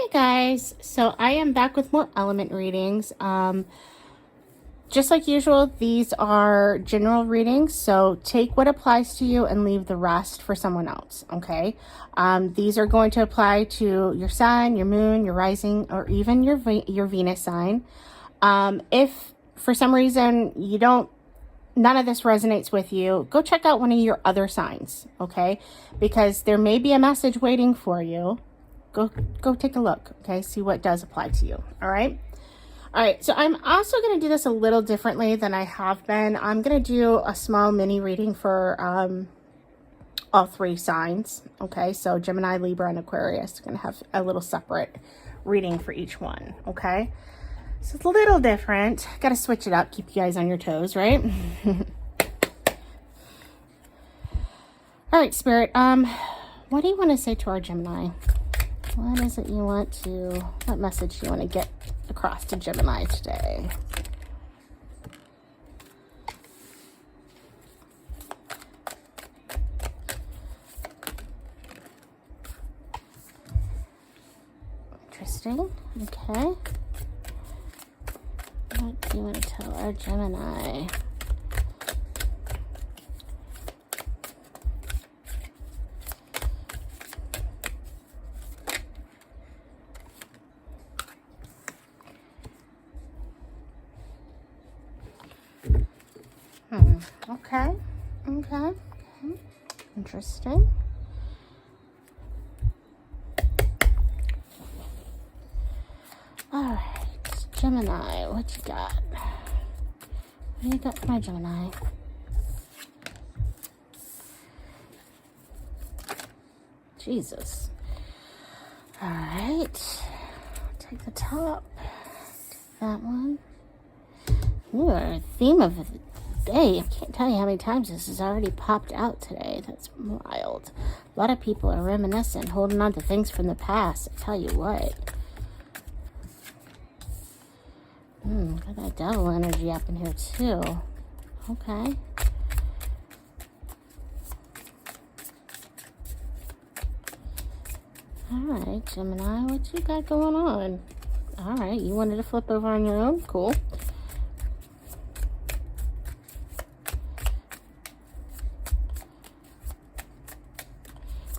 Hi guys, so I am back with more element readings. Just like usual, these are general readings, so take what applies to you and leave the rest for someone else, okay? These are going to apply to your sun, your moon, your rising, or even your Venus sign. If for some reason none of this resonates with you, go check out one of your other signs, okay? Because there may be a message waiting for you. Go take a look, okay? See what does apply to you, all right? All right, so I'm also going to do this a little differently than I have been. I'm going to do a small mini reading for all three signs, okay? So Gemini, Libra, and Aquarius are going to have a little separate reading for each one, okay? So it's a little different. Got to switch it up, keep you guys on your toes, right? All right, Spirit, what do you want to say to our Gemini? What is it you want to, what message do you want to get across to Gemini today? Interesting. Okay. What do you want to tell our Gemini? Okay. Interesting. All right, Gemini, what you got? What do you got for my Gemini? Jesus. All right. Take the top. Take that one. Ooh, our theme of the day. I can't tell you how many times this has already popped out today. That's wild. A lot of people are reminiscing, holding on to things from the past. I tell you what. Got that devil energy up in here too. Okay. All right, Gemini, what you got going on? All right, you wanted to flip over on your own? Cool.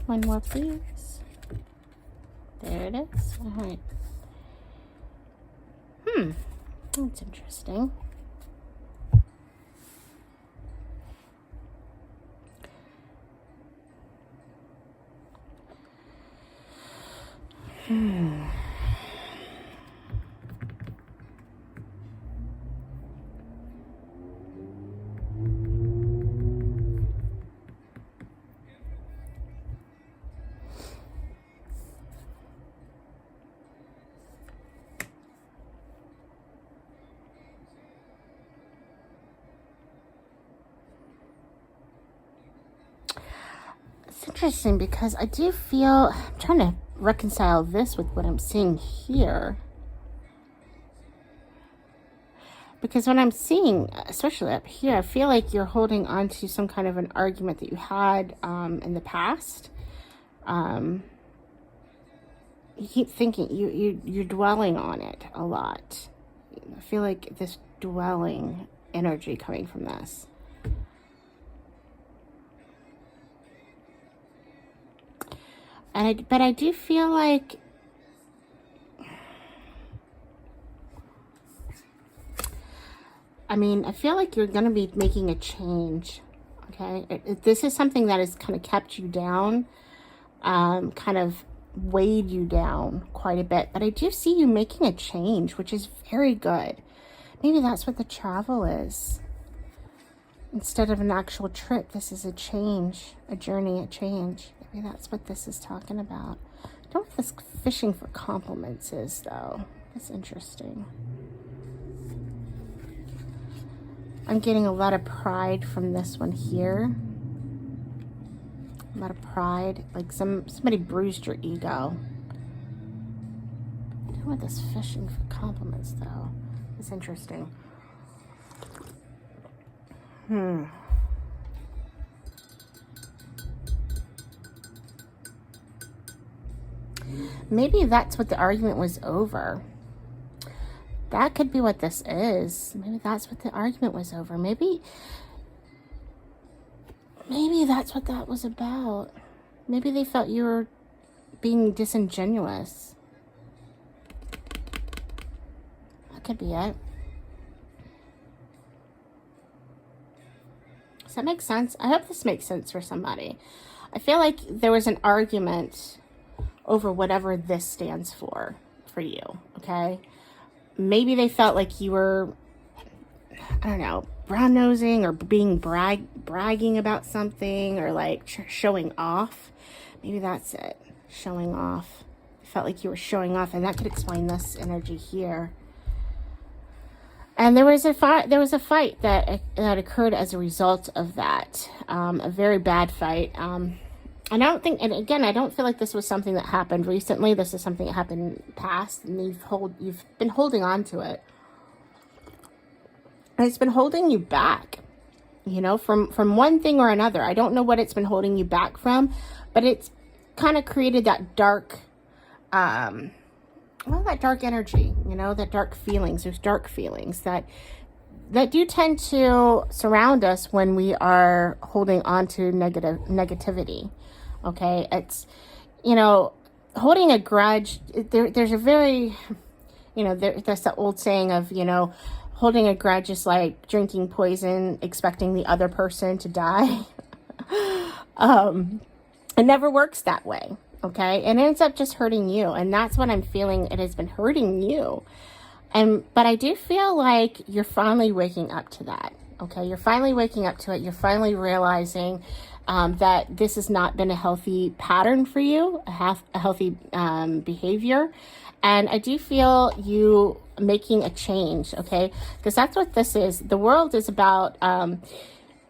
One more, please. There it is. All right. That's interesting. It's interesting because I do feel, I'm trying to reconcile this with what I'm seeing here. Because what I'm seeing, especially up here, I feel like you're holding on to some kind of an argument that you had in the past. You keep thinking, you're dwelling on it a lot. I feel like this dwelling energy coming from this. But I do feel like I feel like you're going to be making a change, okay? This is something that has kind of kept you down, kind of weighed you down quite a bit. But I do see you making a change, which is very good. Maybe that's what the travel is. Instead of an actual trip, this is a change, a journey, a change. Maybe that's what this is talking about. I don't know what this fishing for compliments is, though. That's interesting. I'm getting a lot of pride from this one here. A lot of pride. Like somebody bruised your ego. I don't know what this fishing for compliments, though. It's interesting. Maybe that's what the argument was over. That could be what this is. Maybe that's what the argument was over. Maybe that's what that was about. Maybe they felt you were being disingenuous. That could be it. Does that make sense? I hope this makes sense for somebody. I feel like there was an argument over whatever this stands for you, okay? Maybe they felt like you were, I don't know, brown-nosing or being bragging about something, or like showing off. Maybe that's it, showing off. I felt like you were showing off, and that could explain this energy here. And there was a fight that occurred as a result of that, a very bad fight. And I don't think, and again, I don't feel like this was something that happened recently. This is something that happened in the past, and you've been holding on to it. And it's been holding you back, you know, from one thing or another. I don't know what it's been holding you back from, but it's kind of created that dark, that dark energy, you know, that dark feelings. There's dark feelings that do tend to surround us when we are holding on to negativity. Okay, it's, you know, holding a grudge. There's a very, you know, there's the old saying of, you know, holding a grudge is like drinking poison, expecting the other person to die. It never works that way. Okay, it ends up just hurting you, and that's what I'm feeling. It has been hurting you, but I do feel like you're finally waking up to that. Okay, you're finally waking up to it. You're finally realizing that this has not been a healthy pattern for you, a healthy behavior. And I do feel you making a change, okay? Because that's what this is. The world is about,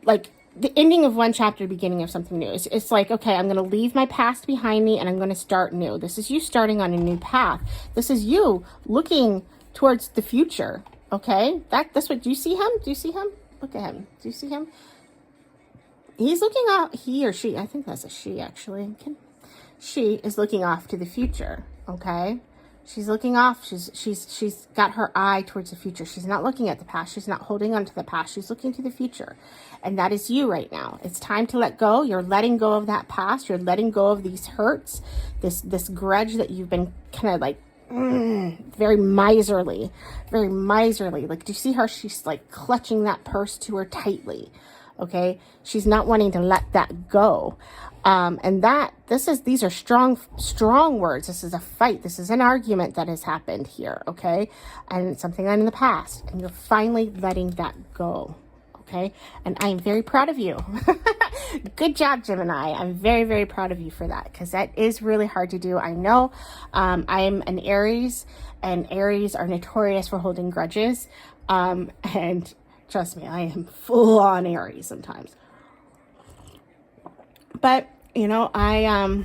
like, the ending of one chapter, beginning of something new. It's like, okay, I'm going to leave my past behind me, and I'm going to start new. This is you starting on a new path. This is you looking towards the future, okay? That's what, do you see him? Do you see him? Look at him. Do you see him? He's looking out, he or she, I think that's a she, actually. She is looking off to the future, okay? She's looking off. She's got her eye towards the future. She's not looking at the past. She's not holding on to the past. She's looking to the future. And that is you right now. It's time to let go. You're letting go of that past. You're letting go of these hurts, this grudge that you've been kind of like, very miserly. Like, do you see how she's like clutching that purse to her tightly? Okay. She's not wanting to let that go. And these are strong words. This is a fight. This is an argument that has happened here. Okay. And it's something in the past, and you're finally letting that go. Okay. And I am very proud of you. Good job, Gemini. I'm very, very proud of you for that, because that is really hard to do. I know. I'm an Aries, and Aries are notorious for holding grudges. And trust me, I am full on Aries sometimes. But, you know, I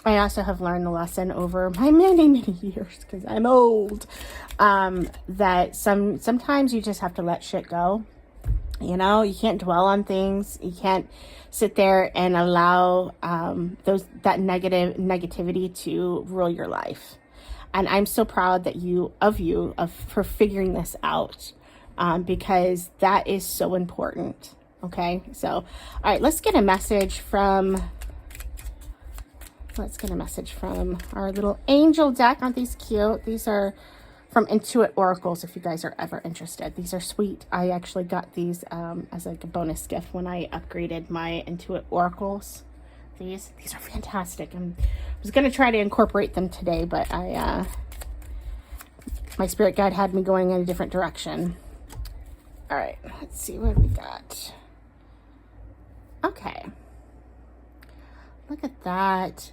also have learned the lesson over my many, many years, because I'm old, that sometimes you just have to let shit go. You know, you can't dwell on things. You can't sit there and allow that negativity to rule your life. And I'm so proud for figuring this out, because that is so important. Okay, so all right, let's get a message from our little angel deck. Aren't these cute? These are from Intuit Oracles, if you guys are ever interested. These are sweet. I actually got these as like a bonus gift when I upgraded my Intuit Oracles. These are fantastic. I was going to try to incorporate them today, but my spirit guide had me going in a different direction. All right, let's see what we got. Okay. Look at that.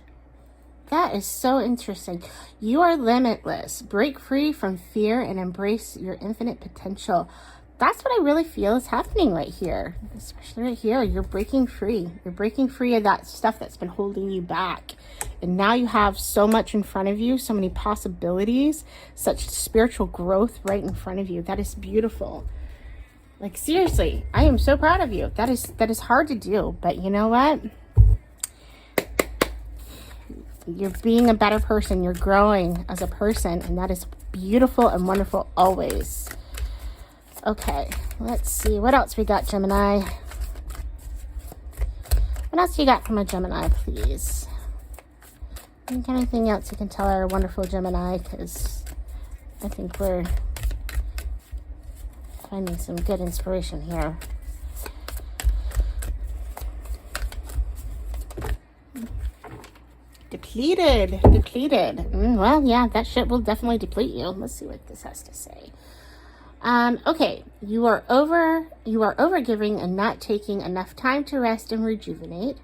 That is so interesting. You are limitless. Break free from fear and embrace your infinite potential. That's what I really feel is happening right here. Especially right here. You're breaking free. You're breaking free of that stuff that's been holding you back. And now you have so much in front of you, so many possibilities, such spiritual growth right in front of you. That is beautiful. Like, seriously, I am so proud of you. That is hard to do, but you know what? You're being a better person. You're growing as a person, and that is beautiful and wonderful always. Okay, let's see. What else we got, Gemini? What else you got from a Gemini, please? Anything else you can tell our wonderful Gemini? Because I think we're finding some good inspiration here. Depleted. Well, yeah, that shit will definitely deplete you. Let's see what this has to say. Okay, you are overgiving and not taking enough time to rest and rejuvenate.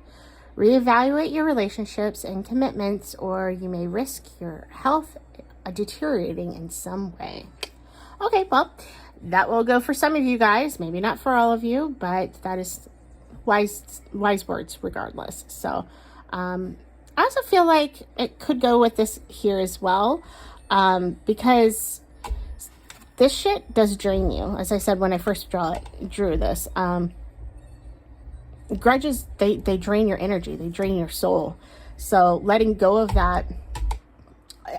Reevaluate your relationships and commitments, or you may risk your health deteriorating in some way. Okay, well, that will go for some of you guys, maybe not for all of you, but that is wise words regardless. So, I also feel like it could go with this here as well, because this shit does drain you. As I said when I first drew this, grudges, they drain your energy, they drain your soul. So letting go of that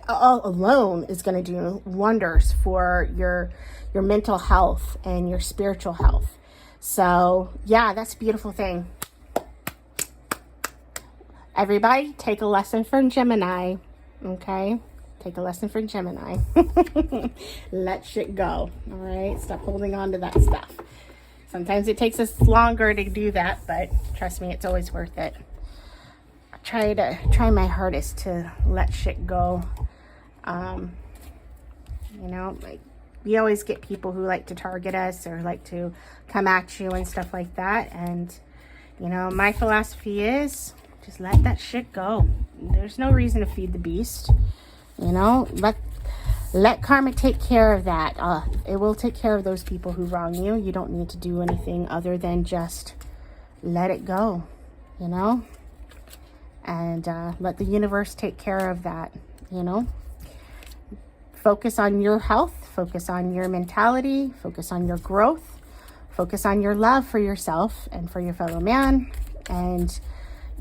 all alone is going to do wonders for your mental health and your spiritual health. So yeah, that's a beautiful thing. Everybody, take a lesson from Gemini, okay? Take a lesson from Gemini. Let shit go, all right? Stop holding on to that stuff. Sometimes it takes us longer to do that, but trust me, it's always worth it. I try my hardest to let shit go. You know, like, we always get people who like to target us or like to come at you and stuff like that. And, you know, my philosophy is just let that shit go. There's no reason to feed the beast. You know, let karma take care of that. It will take care of those people who wrong you. You don't need to do anything other than just let it go, you know, and let the universe take care of that, you know. Focus on your health, focus on your mentality, focus on your growth, focus on your love for yourself and for your fellow man, and,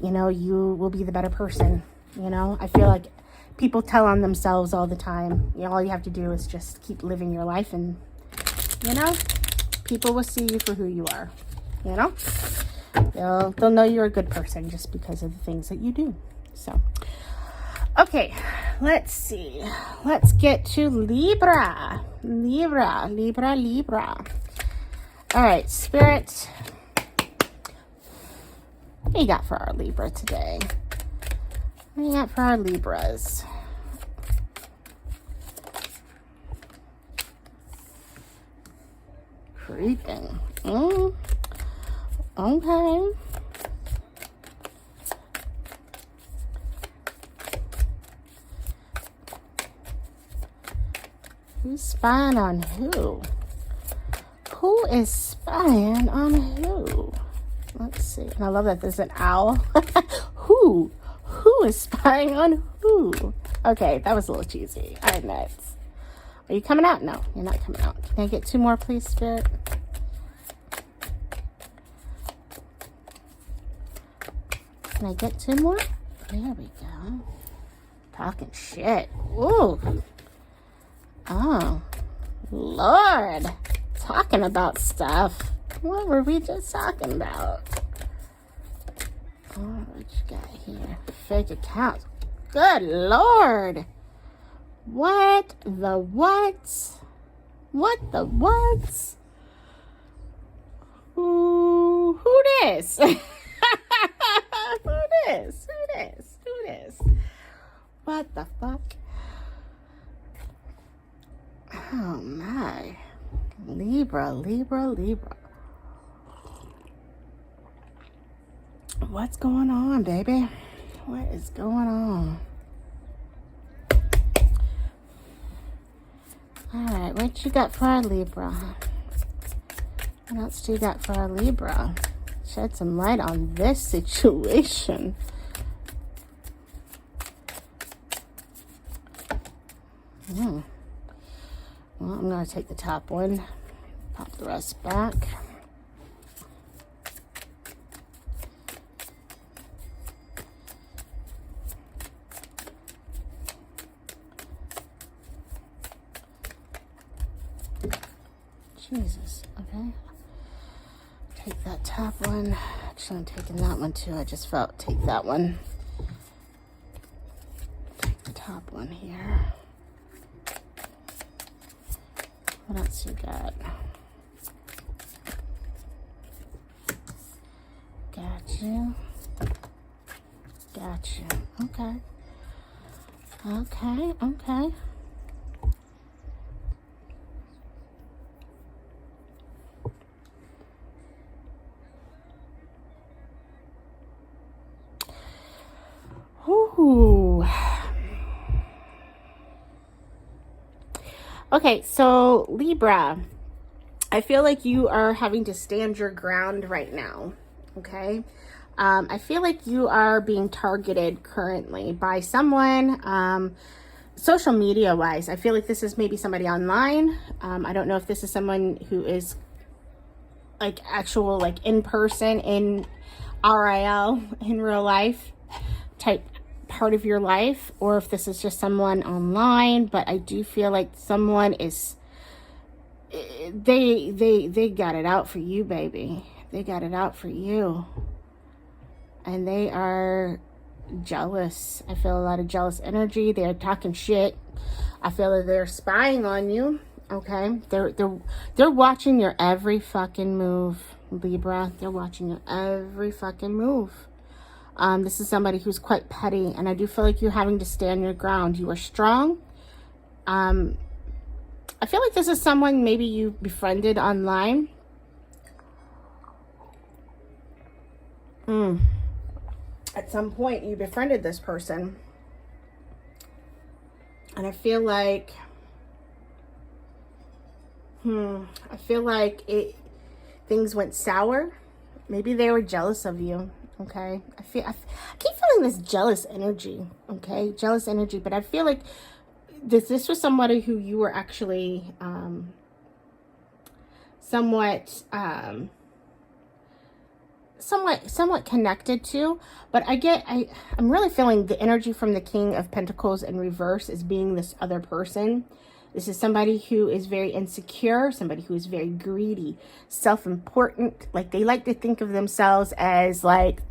you know, you will be the better person. You know, I feel like people tell on themselves all the time. You know, all you have to do is just keep living your life, and, you know, people will see you for who you are. You know, they'll know you're a good person just because of the things that you do. So, okay, let's see. Let's get to Libra. Libra. All right, Spirit, what do you got for our Libra today? What do you got for our Libras? Creeping. Okay. Who's spying on who? Who is spying on who? Let's see. And I love that there's an owl. Who is spying on who? Okay, that was a little cheesy. I admit. Are you coming out? No, you're not coming out. Can I get two more, please, Spirit? Can I get two more? There we go. Talking shit. Ooh. Oh, Lord. Talking about stuff. What were we just talking about? Oh, what you got here? Fake accounts. Good Lord. What the what? What the what? Who this? Who this? What the fuck? Oh my. Libra. What's going on, baby? What is going on? Alright, what you got for our Libra? What else do you got for our Libra? Shed some light on this situation. Well, I'm going to take the top one, pop the rest back. Jesus. Okay. Take that top one. Actually, I'm taking that one too. I just felt take that one. Take the top one here. What else you got? Got you. Got you. Okay. Okay. Okay. Ooh. Okay, so Libra, I feel like you are having to stand your ground right now, okay? I feel like you are being targeted currently by someone, social media wise. I feel like this is maybe somebody online. I don't know if this is someone who is like actual, like in person, in RIL, in real life type part of your life, or if this is just someone online. But I do feel like someone is, they got it out for you, baby. They got it out for you. And they are jealous. I feel a lot of jealous energy. They're talking shit. I feel that they're spying on you. Okay, they're watching your every fucking move, Libra. They're watching your every fucking move. This is somebody who's quite petty, and I do feel like you're having to stand your ground. You are strong. I feel like this is someone maybe you befriended online. At some point, you befriended this person. And I feel like, things went sour. Maybe they were jealous of you. Okay, I keep feeling this jealous energy. Okay, jealous energy. But I feel like this was somebody who you were actually somewhat connected to. But I'm really feeling the energy from the King of Pentacles in reverse as being this other person. This is somebody who is very insecure, somebody who is very greedy, self-important. Like, they like to think of themselves as like,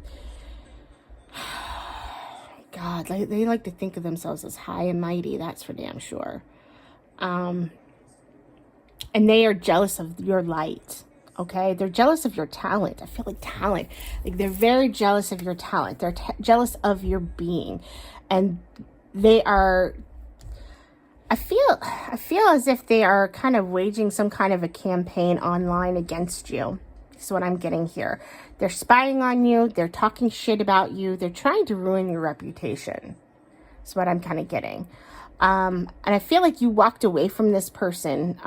God, like, they like to think of themselves as high and mighty. That's for damn sure. And they are jealous of your light. Okay, they're jealous of your talent. I feel like talent. Like, they're very jealous of your talent. They're jealous of your being, and they are. I feel as if they are kind of waging some kind of a campaign online against you. That's what I'm getting here. They're spying on you. They're talking shit about you. They're trying to ruin your reputation. That's what I'm kind of getting. And I feel like you walked away from this person,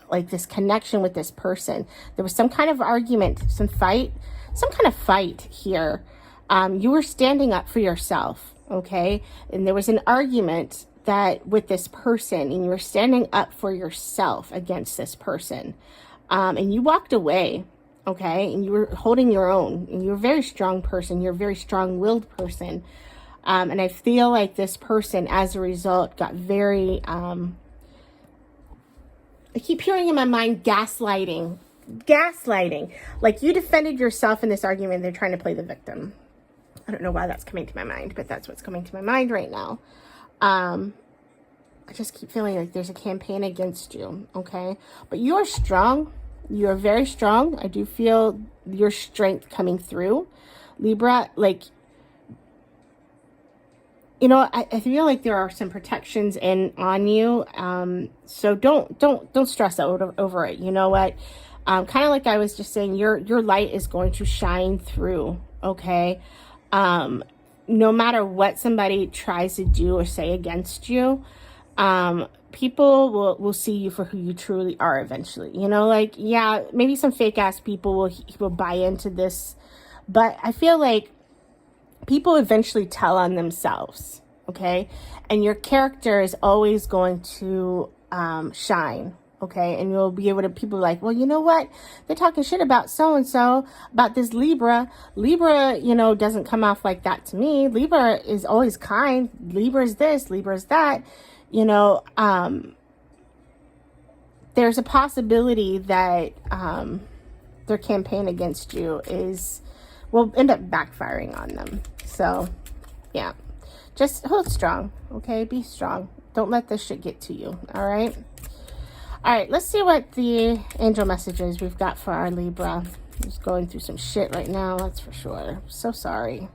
like this connection with this person. There was some kind of argument, some kind of fight here. You were standing up for yourself, okay? And there was an argument that with this person, and you were standing up for yourself against this person. And you walked away, okay? And you were holding your own. And you're a very strong person. You're a very strong-willed person. And I feel like this person, as a result, got very, I keep hearing in my mind, gaslighting. Like, you defended yourself in this argument. They're trying to play the victim. I don't know why that's coming to my mind, but that's what's coming to my mind right now. I just keep feeling like there's a campaign against you, okay? But you are strong. You are very strong. I do feel your strength coming through. Libra, like, you know, I feel like there are some protections on you. So don't stress out over it. You know what? Kind of like I was just saying, your light is going to shine through, okay? No matter what somebody tries to do or say against you, people will see you for who you truly are eventually. You know, like, yeah, maybe some fake ass people will buy into this, but I feel like people eventually tell on themselves, okay? And your character is always going to shine, okay? And you'll be able to, people are like, well, you know what? They're talking shit about so-and-so, about this Libra. Libra, you know, doesn't come off like that to me. Libra is always kind. Libra is this, Libra is that, you know. there's a possibility that their campaign against you will end up backfiring on them. So, yeah. Just hold strong, okay? Be strong. Don't let this shit get to you, all right? All right, let's see what the angel messages we've got for our Libra. He's going through some shit right now, that's for sure. So sorry.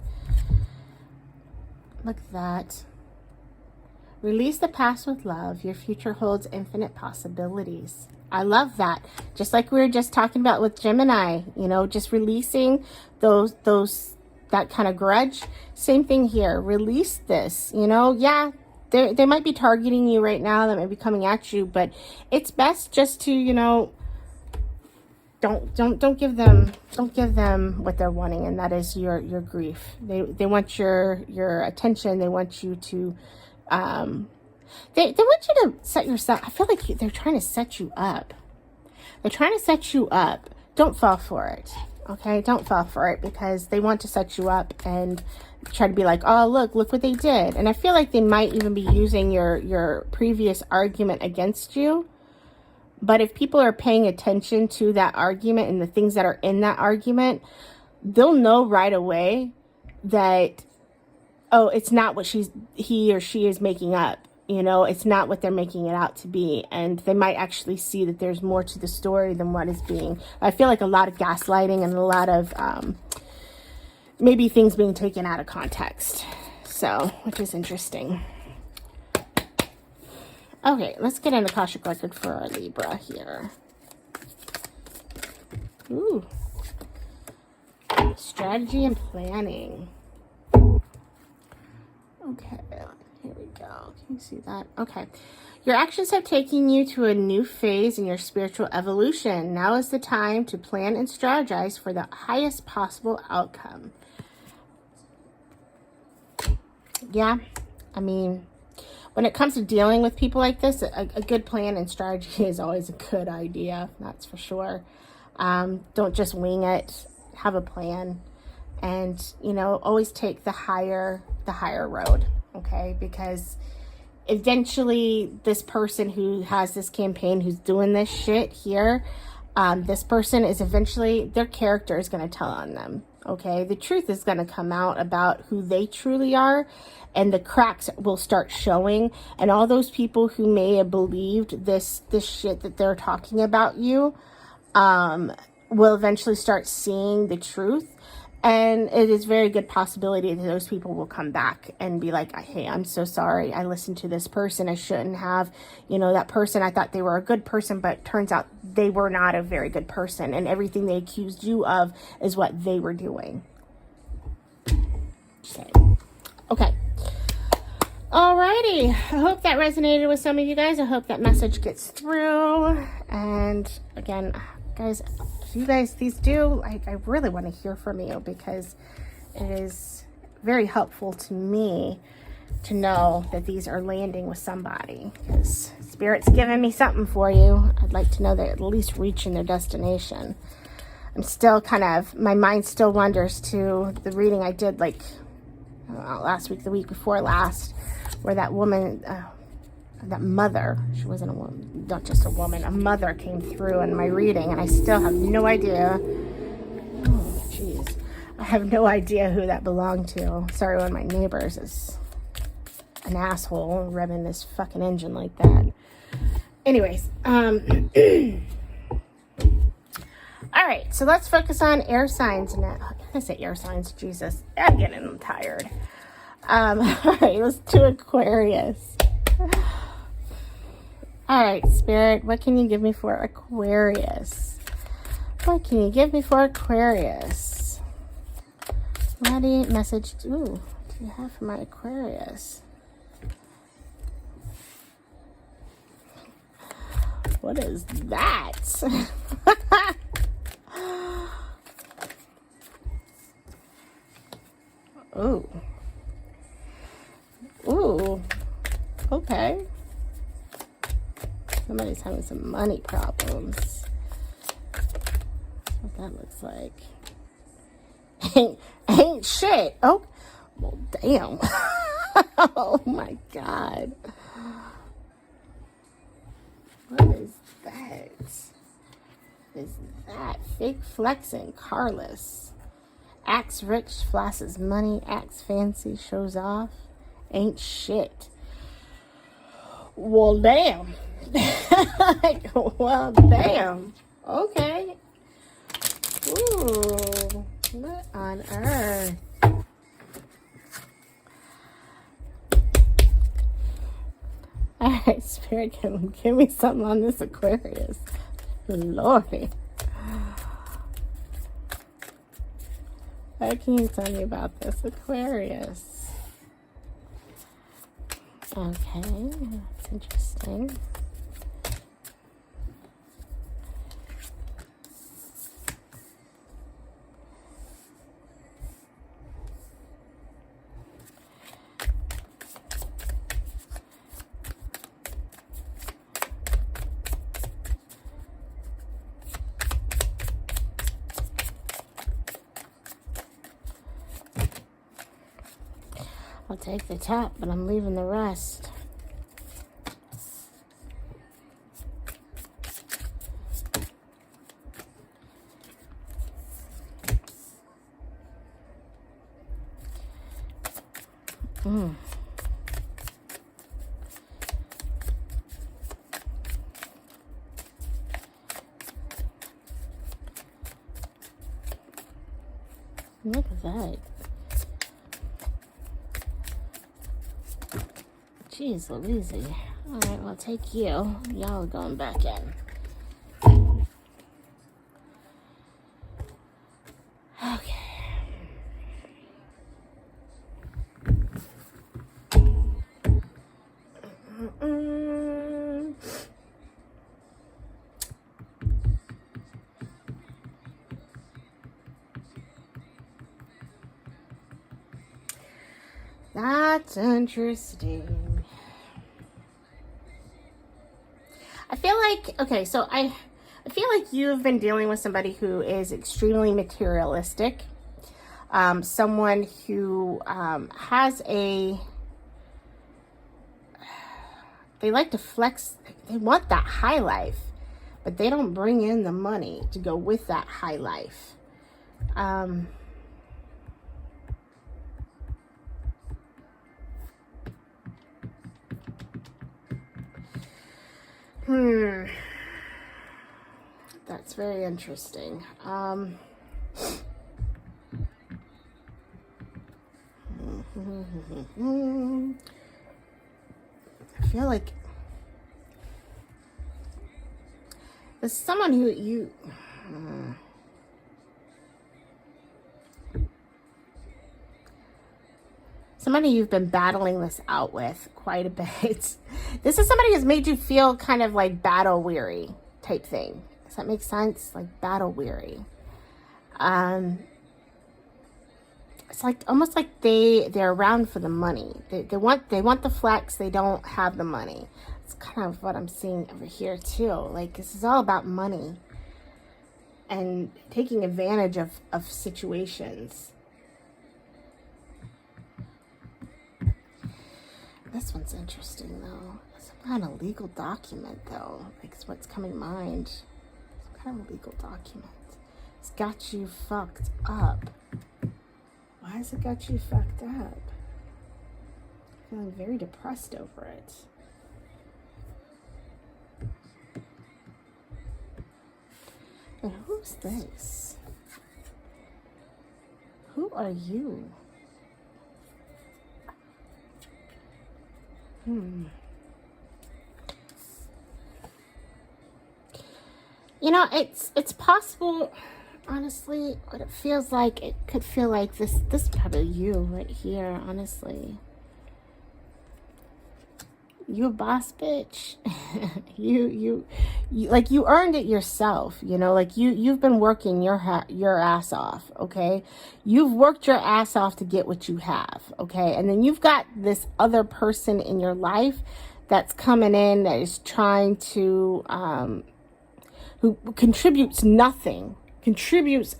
Look at that. Release the past with love. Your future holds infinite possibilities. I love that. Just like we were just talking about with Gemini, you know, just releasing that kind of grudge. Same thing here. Release this, you know. Yeah, they might be targeting you right now. That might be coming at you, but it's best just to, you know, don't give them what they're wanting, and that is your grief. They want your attention. They want you to they want you to set yourself. I feel like they're trying to set you up. They're trying to set you up. Don't fall for it. Okay, don't fall for it, because they want to set you up and try to be like, oh, look what they did. And I feel like they might even be using your previous argument against you. But if people are paying attention to that argument and the things that are in that argument, they'll know right away that, oh, it's not what he or she is making up. You know, it's not what they're making it out to be. And they might actually see that there's more to the story than what is being. I feel like a lot of gaslighting and a lot of maybe things being taken out of context. So, which is interesting. Okay, let's get an Akashic record for our Libra here. Ooh. Strategy and planning. Okay, here we go. Can you see that? Okay. Your actions have taken you to a new phase in your spiritual evolution. Now is the time to plan and strategize for the highest possible outcome. Yeah, I mean, when it comes to dealing with people like this, a good plan and strategy is always a good idea. That's for sure. Don't just wing it. Have a plan. And, you know, always take the higher road, okay? Because eventually this person who has this campaign, who's doing this shit here, this person is eventually, their character is going to tell on them, okay? The truth is going to come out about who they truly are, and the cracks will start showing. And all those people who may have believed this shit that they're talking about you will eventually start seeing the truth. And it is very good possibility that those people will come back and be like, hey, I'm so sorry. I listened to this person. I shouldn't have. You know, that person, I thought they were a good person, but turns out they were not a very good person. And everything they accused you of is what they were doing. Okay. Alrighty. I hope that resonated with some of you guys. I hope that message gets through. And again, guys, you guys, these do, I really want to hear from you, because it is very helpful to me to know that these are landing with somebody, because Spirit's giving me something for you. I'd like to know they're at least reaching their destination. I'm still kind of, my mind still wanders to the reading I did like last week, the week before last, where that woman, that mother, she wasn't a woman, not just a woman, a mother came through in my reading, and I still have no idea. Oh, jeez. I have no idea who that belonged to. Sorry, one of my neighbors is an asshole revving this fucking engine like that. Anyways, all right, so let's focus on air signs now. I say air signs, Jesus. I'm getting tired. All right, let's do Aquarius. All right, Spirit, what can you give me for Aquarius? What can you give me for Aquarius? What message do you have for my Aquarius? What is that? Ooh. Ooh. Okay. Somebody's having some money problems. That's what that looks like. Ain't shit. Oh, well, damn. Oh my God. What is that? Is that fake flexing? Carless. Acts rich, flashes money, acts fancy, shows off. Ain't shit. Well, damn. Like, well, damn. Okay. Ooh. What on earth? Alright, Spirit, give me something on this Aquarius. Lordy. What can you tell me about this Aquarius? Okay, that's interesting. I'll take the top, but I'm leaving the rest. Look at that. Jeez Louise. Alright, well, take you. Y'all are going back in. Okay. That's interesting. I feel like, okay, so I feel like you've been dealing with somebody who is extremely materialistic. Someone who has they like to flex, they want that high life, but they don't bring in the money to go with that high life. That's very interesting. I feel like there's someone who somebody you've been battling this out with quite a bit. This is somebody who's made you feel kind of like battle weary type thing. Does that make sense? Like battle weary. It's like almost like they're around for the money. They want the flex. They don't have the money. It's kind of what I'm seeing over here too. Like this is all about money and taking advantage of situations. This one's interesting though. Some kind of legal document though. Like it's what's coming to mind. Some kind of legal document. It's got you fucked up. Why has it got you fucked up? I'm feeling very depressed over it. And who's this? Who are you? You know, it's possible, honestly, but it feels like it could feel like this is probably you right here, honestly. You a boss bitch. you like you earned it yourself, you know, like you've been working your ass off, okay? You've worked your ass off to get what you have, okay? And then you've got this other person in your life that's coming in that is trying to who contributes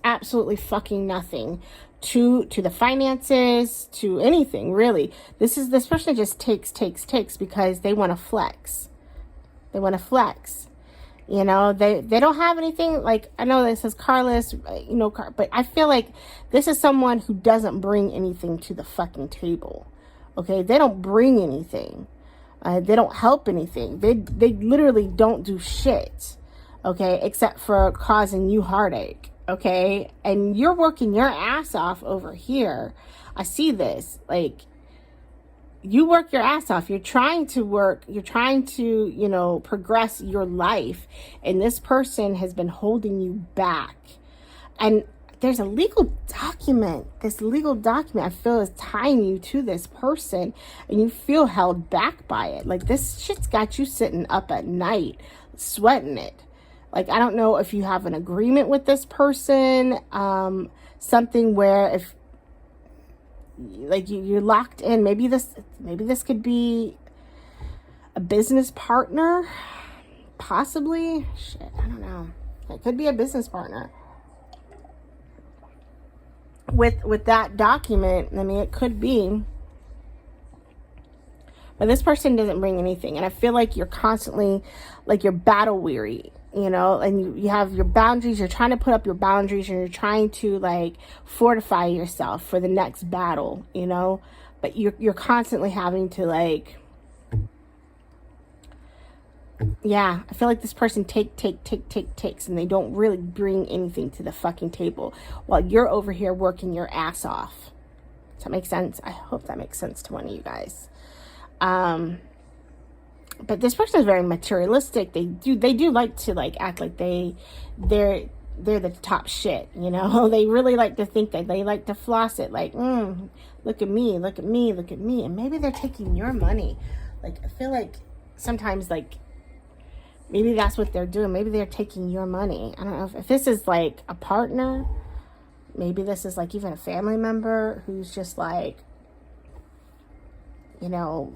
absolutely fucking nothing to the finances, to anything, really. This person just takes because they want to flex. They want to flex. You know, they don't have anything, like, I know this is carless, you know, but I feel like this is someone who doesn't bring anything to the fucking table. Okay, they don't bring anything. They don't help anything. They literally don't do shit. Okay, except for causing you heartache. Okay, and you're working your ass off over here. I see this, like, you work your ass off. You're trying to work, you're trying to, you know, progress your life. And this person has been holding you back. And there's a legal document. This legal document, I feel, is tying you to this person. And you feel held back by it. Like, this shit's got you sitting up at night, sweating it. Like, I don't know if you have an agreement with this person. Something where if, like, you're locked in. Maybe this could be a business partner, possibly. Shit, I don't know. It could be a business partner. With that document, I mean, it could be. But this person doesn't bring anything, and I feel like you're constantly, like, you're battle weary. You know, and you have your boundaries, you're trying to put up your boundaries, and you're trying to, like, fortify yourself for the next battle, you know, but you're constantly having to, like, yeah, I feel like this person takes, and they don't really bring anything to the fucking table while you're over here working your ass off. Does that make sense? I hope that makes sense to one of you guys. But this person is very materialistic. They do like to, like, act like they're the top shit, you know. They really like to think that they like to floss it, like, look at me, look at me, look at me. And maybe they're taking your money. Like, I feel like sometimes, like, maybe that's what they're doing. Maybe they're taking your money. I don't know if this is, like, a partner. Maybe this is, like, even a family member who's just, like, you know,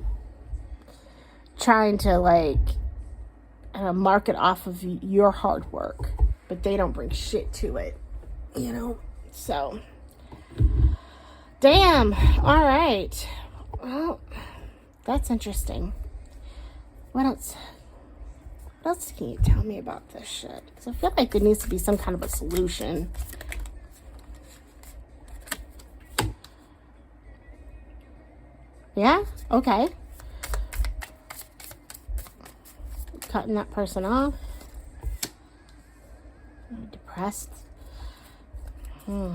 trying to, like, market off of your hard work, but they don't bring shit to it, you know. So, damn. All right. Well, that's interesting. What else? What else can you tell me about this shit? Because I feel like there needs to be some kind of a solution. Yeah? Okay. Cutting that person off. Depressed. What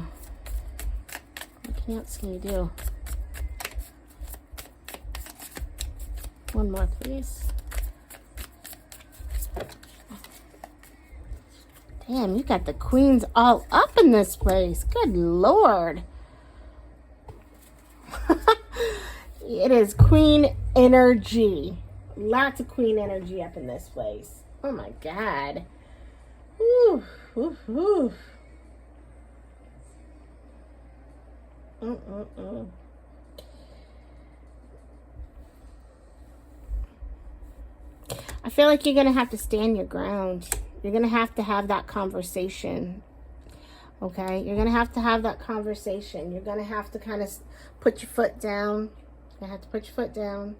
else can you do? One more, please. Damn, you got the queens all up in this place. Good Lord. It is queen energy. Lots of queen energy up in this place. Oh my God. Ooh, ooh, ooh. I feel like you're going to have to stand your ground. You're going to have that conversation. Okay? You're going to have that conversation. You're going to have to kind of put your foot down. You're going to have to put your foot down.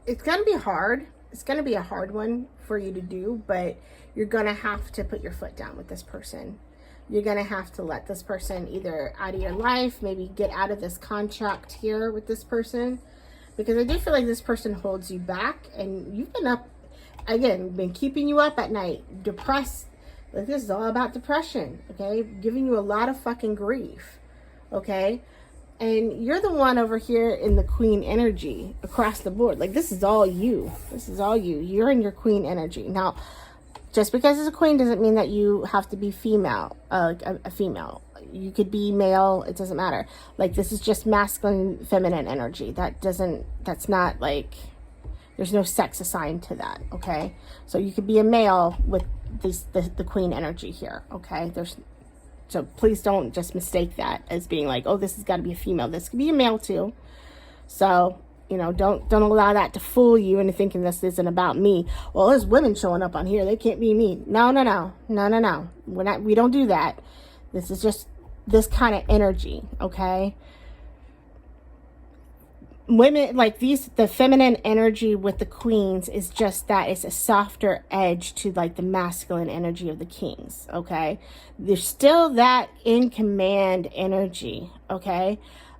It's going to be hard. It's going to be a hard one for you to do, but you're going to have to put your foot down with this person. You're going to have to let this person either out of your life, maybe get out of this contract here with this person, because I do feel like this person holds you back, and you've been up, again, been keeping you up at night, depressed. Like, this is all about depression, okay? Giving you a lot of fucking grief. Okay, and you're the one over here in the queen energy across the board. Like, this is all you. This is all you. You're in your queen energy. Now, just because it's a queen doesn't mean that you have to be female, a female. You could be male. It doesn't matter. Like, this is just masculine, feminine energy. That's not, like, there's no sex assigned to that. Okay, so you could be a male with the queen energy here. Okay, so please don't just mistake that as being like, oh, this has got to be a female. This could be a male too. So, you know, don't allow that to fool you into thinking this isn't about me. Well, there's women showing up on here. They can't be me. No. We don't do that. This is just this kind of energy, okay? women like these, the feminine energy with the queens is just that it's a softer edge to like the masculine energy of the kings. Okay, there's still that in command energy. Okay,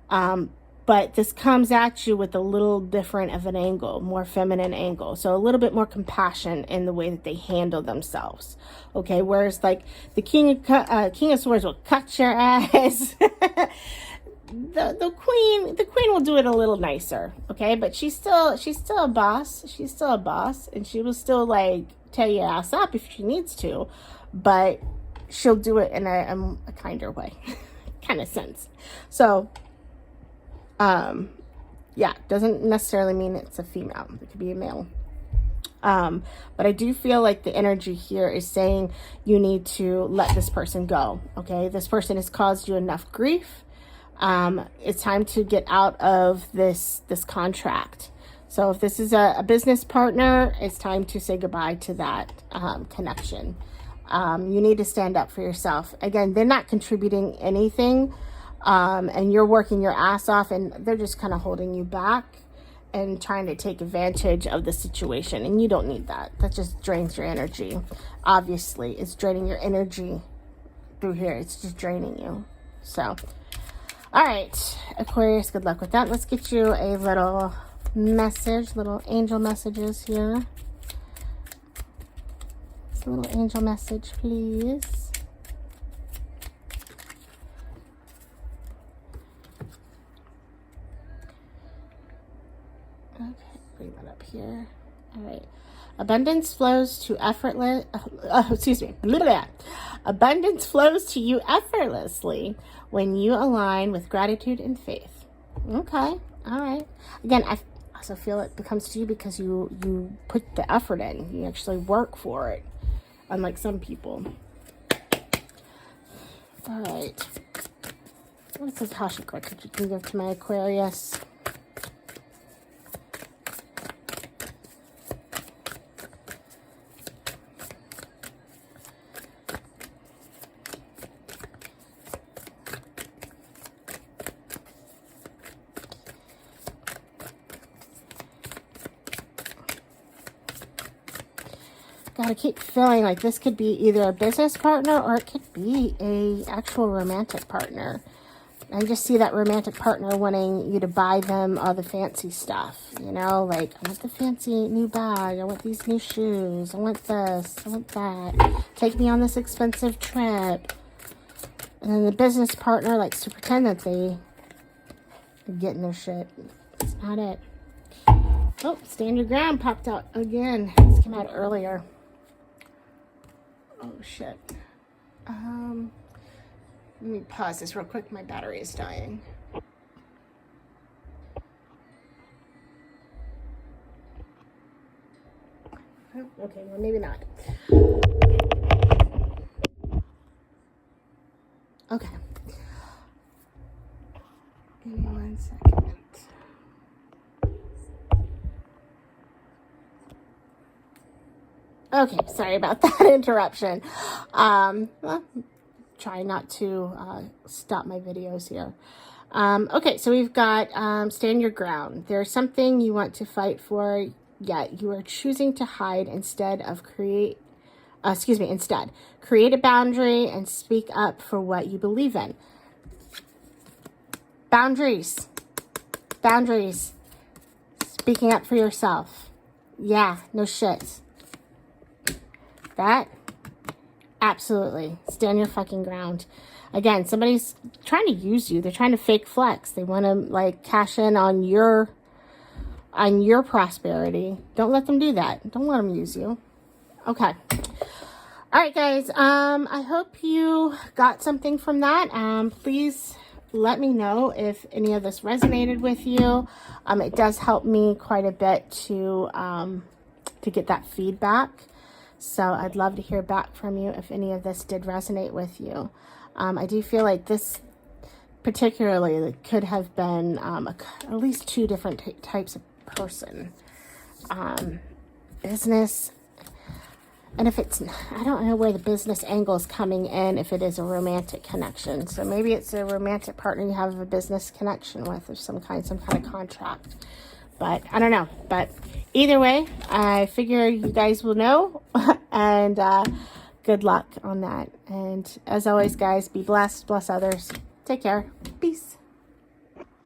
but this comes at you with a little different of an angle, more feminine angle, so a little bit more compassion in the way that they handle themselves. Okay, whereas like the king of swords will cut your ass. The queen will do it a little nicer, okay? But she's still a boss. She's still a boss, and she will still like tear your ass up if she needs to, but she'll do it in a kinder way, kind of sense. So, yeah, doesn't necessarily mean it's a female. It could be a male. But I do feel like the energy here is saying you need to let this person go, okay? This person has caused you enough grief. It's time to get out of this contract. So if this is a business partner, it's time to say goodbye to that connection. You need to stand up for yourself. Again, they're not contributing anything, and you're working your ass off, and they're just kind of holding you back and trying to take advantage of the situation. And you don't need that. That just drains your energy. Obviously, it's draining your energy through here. It's just draining you. So... all right, Aquarius, good luck with that. Let's get you a little message, little angel messages here. Just a little angel message, please. Okay, bring that up here. All right. Abundance flows to effortless, excuse me, blah, blah, blah. Abundance flows to you effortlessly when you align with gratitude and faith. Okay, all right. Again, I also feel it becomes to you because you put the effort in. You actually work for it, unlike some people. All right. What's this Akashic record you can give to my Aquarius? I keep feeling like this could be either a business partner or it could be a actual romantic partner. I just see that romantic partner wanting you to buy them all the fancy stuff, you know, like I want the fancy new bag, I want these new shoes, I want this, I want that, take me on this expensive trip. And then the business partner likes to pretend that they are getting their shit. That's not it. Oh, stand your ground popped out again. This came out earlier. Oh shit. Let me pause this real quick. My battery is dying. Oh, okay, well maybe not. Okay. Give me 1 second. Okay, sorry about that interruption. Well, try not to stop my videos here. Okay, so we've got stand your ground. There's something you want to fight for, yet you are choosing to hide instead of create a boundary and speak up for what you believe in. Boundaries. Speaking up for yourself. Yeah, no shit. That, absolutely. Stand your fucking ground. Again, somebody's trying to use you. They're trying to fake flex. They want to like cash in on your prosperity. Don't let them do that. Don't let them use you. Okay. All right, guys. I hope you got something from that. Please let me know if any of this resonated with you. It does help me quite a bit to get that feedback. So I'd love to hear back from you if any of this did resonate with you. I do feel like this particularly could have been at least two different types of person. Business. And if it's, I don't know where the business angle is coming in, if it is a romantic connection. So maybe it's a romantic partner you have a business connection with of some kind of contract. But I don't know. But either way, I figure you guys will know. And good luck on that. And as always, guys, be blessed, bless others. Take care. Peace.